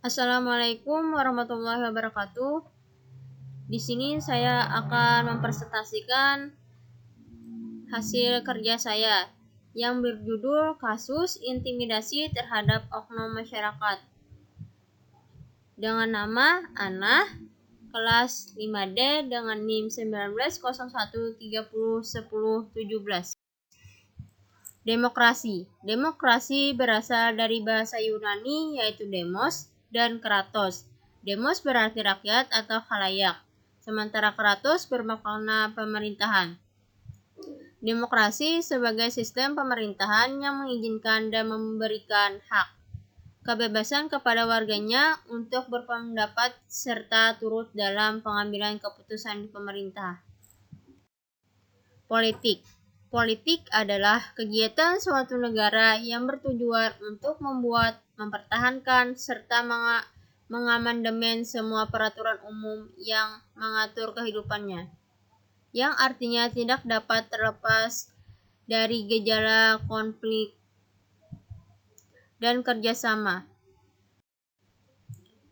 Assalamualaikum warahmatullahi wabarakatuh. Di sini saya akan mempresentasikan hasil kerja saya yang berjudul Kasus Intimidasi Terhadap Oknum Masyarakat dengan nama Anah, kelas 5D dengan NIM 1901301017. Demokrasi berasal dari bahasa Yunani yaitu demos dan kratos. Demos berarti rakyat atau khalayak, sementara kratos bermakna pemerintahan. Demokrasi sebagai sistem pemerintahan yang mengizinkan dan memberikan hak kebebasan kepada warganya untuk berpendapat serta turut dalam pengambilan keputusan di pemerintah. Politik adalah kegiatan suatu negara yang bertujuan untuk membuat, mempertahankan, serta mengamandemen semua peraturan umum yang mengatur kehidupannya, yang artinya tidak dapat terlepas dari gejala konflik dan kerjasama.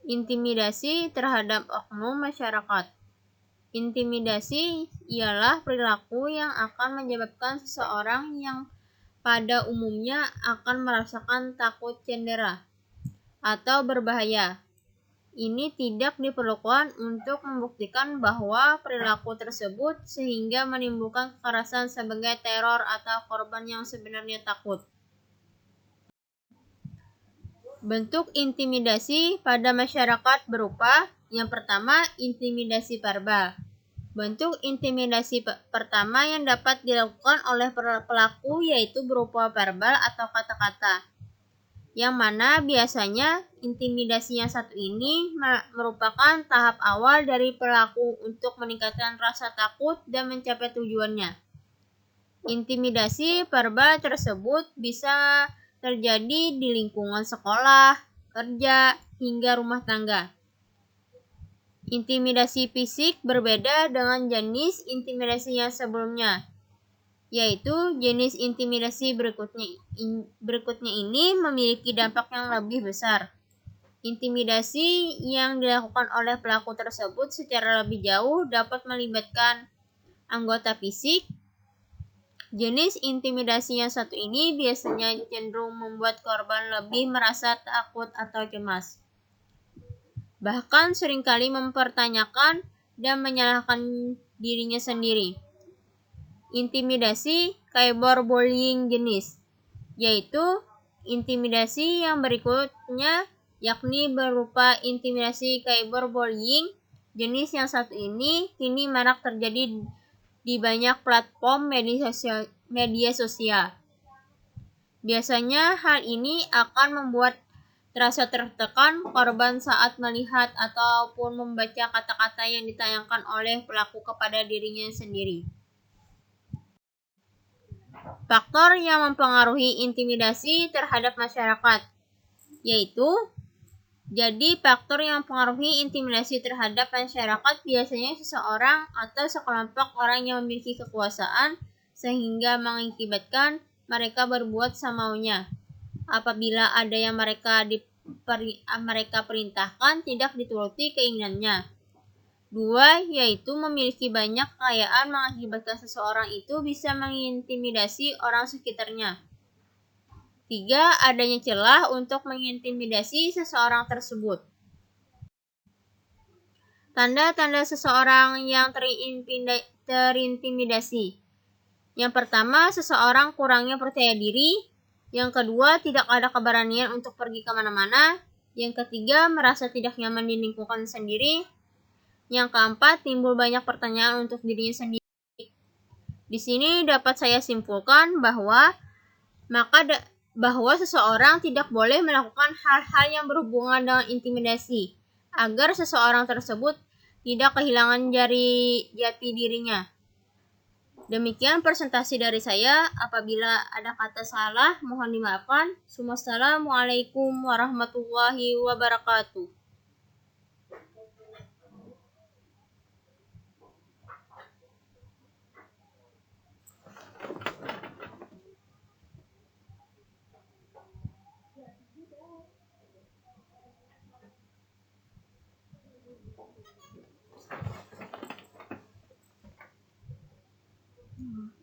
Intimidasi terhadap oknum masyarakat. Intimidasi ialah perilaku yang akan menyebabkan seseorang yang pada umumnya akan merasakan takut cendera atau berbahaya. Ini tidak diperlukan untuk membuktikan bahwa perilaku tersebut sehingga menimbulkan kekerasan sebagai teror atau korban yang sebenarnya takut. Bentuk intimidasi pada masyarakat berupa: yang pertama, intimidasi verbal. Bentuk intimidasi pertama yang dapat dilakukan oleh pelaku yaitu berupa verbal atau kata-kata, yang mana biasanya intimidasi yang satu ini merupakan tahap awal dari pelaku untuk meningkatkan rasa takut dan mencapai tujuannya. Intimidasi verbal tersebut bisa terjadi di lingkungan sekolah, kerja, hingga rumah tangga. Intimidasi fisik berbeda dengan jenis intimidasi yang sebelumnya, yaitu jenis intimidasi berikutnya ini memiliki dampak yang lebih besar. Intimidasi yang dilakukan oleh pelaku tersebut secara lebih jauh dapat melibatkan anggota fisik. Jenis intimidasi yang satu ini biasanya cenderung membuat korban lebih merasa takut atau cemas, bahkan seringkali mempertanyakan dan menyalahkan dirinya sendiri. Intimidasi cyberbullying jenis, yaitu intimidasi yang berikutnya, yakni berupa intimidasi cyberbullying. Jenis yang satu ini kini marak terjadi di banyak platform media sosial. Biasanya hal ini akan membuat terasa tertekan korban saat melihat ataupun membaca kata-kata yang ditayangkan oleh pelaku kepada dirinya sendiri. Faktor yang mempengaruhi intimidasi terhadap masyarakat, yaitu faktor yang mempengaruhi intimidasi terhadap masyarakat biasanya seseorang atau sekelompok orang yang memiliki kekuasaan sehingga mengakibatkan mereka berbuat semaunya. Apabila ada yang mereka perintahkan tidak dituruti keinginannya. 2. Yaitu memiliki banyak kekayaan mengakibatkan seseorang itu bisa mengintimidasi orang sekitarnya. 3. Adanya celah untuk mengintimidasi seseorang tersebut. Tanda-tanda seseorang yang terintimidasi. Yang pertama, seseorang kurangnya percaya diri. Yang kedua, tidak ada keberanian untuk pergi kemana-mana. Yang ketiga, merasa tidak nyaman di lingkungan sendiri. Yang keempat, timbul banyak pertanyaan untuk dirinya sendiri. Di sini dapat saya simpulkan bahwa seseorang tidak boleh melakukan hal-hal yang berhubungan dengan intimidasi, agar seseorang tersebut tidak kehilangan jati dirinya. Demikian presentasi dari saya. Apabila ada kata salah, mohon dimaafkan. Wassalamualaikum warahmatullahi wabarakatuh. Hmm.